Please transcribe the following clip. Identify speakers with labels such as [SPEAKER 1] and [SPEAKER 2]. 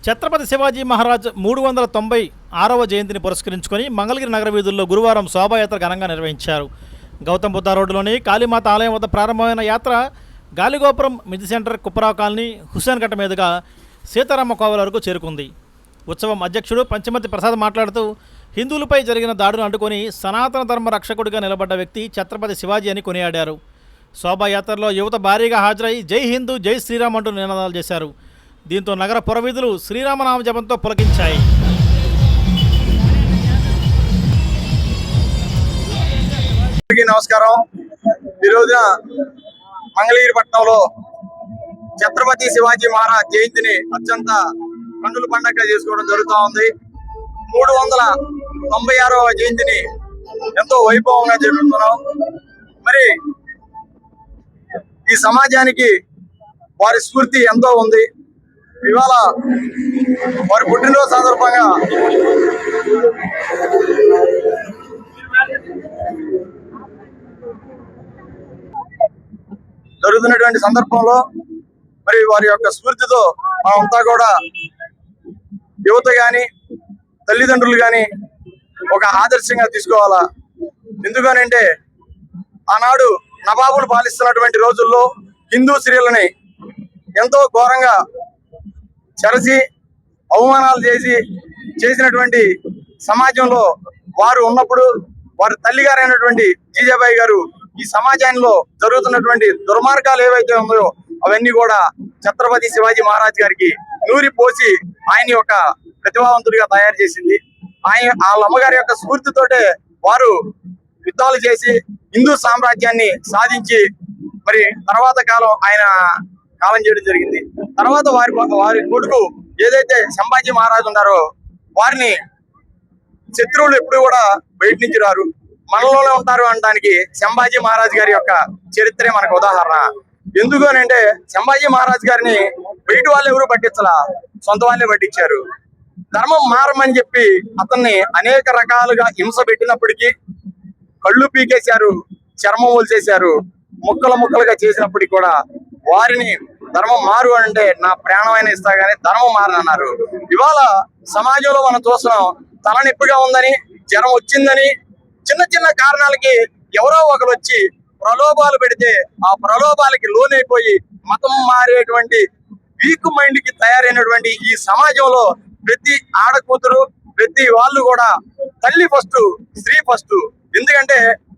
[SPEAKER 1] ఛత్రపతి శివాజీ మహారాజ్ 396వ జయంతిని పురస్కరించుకొని మంగళగిరి నగర వీధుల్లో గురువారం శోభాయాత్ర ఘనంగా నిర్వహించారు. గౌతమ్ బుద్ధ రోడ్డులోని కాళీమాత ఆలయం వద్ద ప్రారంభమైన యాత్ర గాలిగోపురం, మిది సెంటర్, కుప్పరావు కాలనీ, హుస్సేన్ కట్ట మీదుగా సీతారామ కోవెల వరకు చేరుకుంది. ఉత్సవం అధ్యక్షుడు పంచమతి ప్రసాద్ మాట్లాడుతూ, హిందువులపై జరిగిన దాడును అడ్డుకొని సనాతన ధర్మ రక్షకుడిగా నిలబడ్డ వ్యక్తి ఛత్రపతి శివాజీ అని కొనియాడారు. శోభాయాత్రలో యువత భారీగా హాజరై జై హిందూ, జై శ్రీరామ్ అంటూ నినాదాలు చేశారు. దీంతో నగర పురవీధులు శ్రీరామనామ జపంతో పులకించాయి.
[SPEAKER 2] నమస్కారం. ఈ రోజున మంగళగిరి పట్టణంలో ఛత్రపతి శివాజీ మహారాజ్ జయంతిని అత్యంత కన్నుల పండగగా చేసుకోవడం జరుగుతూ ఉంది. 396వ జయంతిని ఎంతో వైభవంగా జరుపుతున్నాం. మరి ఈ సమాజానికి వారి స్ఫూర్తి ఎంతో ఉంది. ఇవాళ వారి పుట్టినరోజు సందర్భంగా జరుగుతున్నటువంటి సందర్భంలో మరి వారి యొక్క స్ఫూర్తితో మనమంతా కూడా యువత గాని, తల్లిదండ్రులు గాని ఒక ఆదర్శంగా తీసుకోవాలా. ఎందుకనంటే ఆనాడు నవాబులు పాలిస్తున్నటువంటి రోజుల్లో హిందూ స్త్రీలని ఎంతో ఘోరంగా చెరసి అవమానాలు చేసినటువంటి సమాజంలో వారు ఉన్నప్పుడు వారి తల్లిగారైనటువంటి జీజాబాయి గారు ఈ సమాజంలో జరుగుతున్నటువంటి దుర్మార్గాలు ఏవైతే ఉన్నాయో అవన్నీ కూడా ఛత్రపతి శివాజీ మహారాజ్ గారికి నూరి పోసి ఆయన యొక్క ప్రతిభావంతుడిగా తయారు చేసింది. వాళ్ళ అమ్మగారి యొక్క స్ఫూర్తితోటే వారు యుద్ధాలు చేసి హిందూ సామ్రాజ్యాన్ని సాధించి మరి తర్వాత ఆయన కాలం చేయడం జరిగింది. తర్వాత వారి కొడుకు ఏదైతే సంభాజీ మహారాజు ఉన్నారో వారిని శత్రువులు ఎప్పుడు కూడా బయట నుంచి రారు, మనలోనే ఉంటారు అనడానికి సంభాజీ మహారాజ్ గారి యొక్క చరిత్రే మనకు ఉదాహరణ. ఎందుకు అని అంటే సంభాజీ మహారాజ్ గారిని బయట వాళ్ళు ఎవరు పట్టించలా, సొంత వాళ్ళే పట్టించారు. ధర్మం మారమని చెప్పి అతన్ని అనేక రకాలుగా హింస పెట్టినప్పటికీ, కళ్ళు పీకేశారు, చర్మం వలిచేశారు, ముక్కలుగా చేసినప్పటికీ కూడా వారిని ధర్మం మారు అంటే నా ప్రాణమైన ఇస్తా గానీ ధర్మం మారనన్నారు. ఇవాళ సమాజంలో మనం చూస్తున్నాం, తలనొప్పిగా ఉందని, జ్వరం వచ్చిందని, చిన్న చిన్న కారణాలకి ఎవరో ఒకరు వచ్చి ప్రలోభాలు పెడితే ఆ ప్రలోభాలకి లోనైపోయి మతం మారేటువంటి వీక్ మైండ్ కి తయారైనటువంటి ఈ సమాజంలో ప్రతి ఆడకూతురు, ప్రతి వాళ్ళు కూడా తల్లి ఫస్ట్, స్త్రీ ఫస్ట్. ఎందుకంటే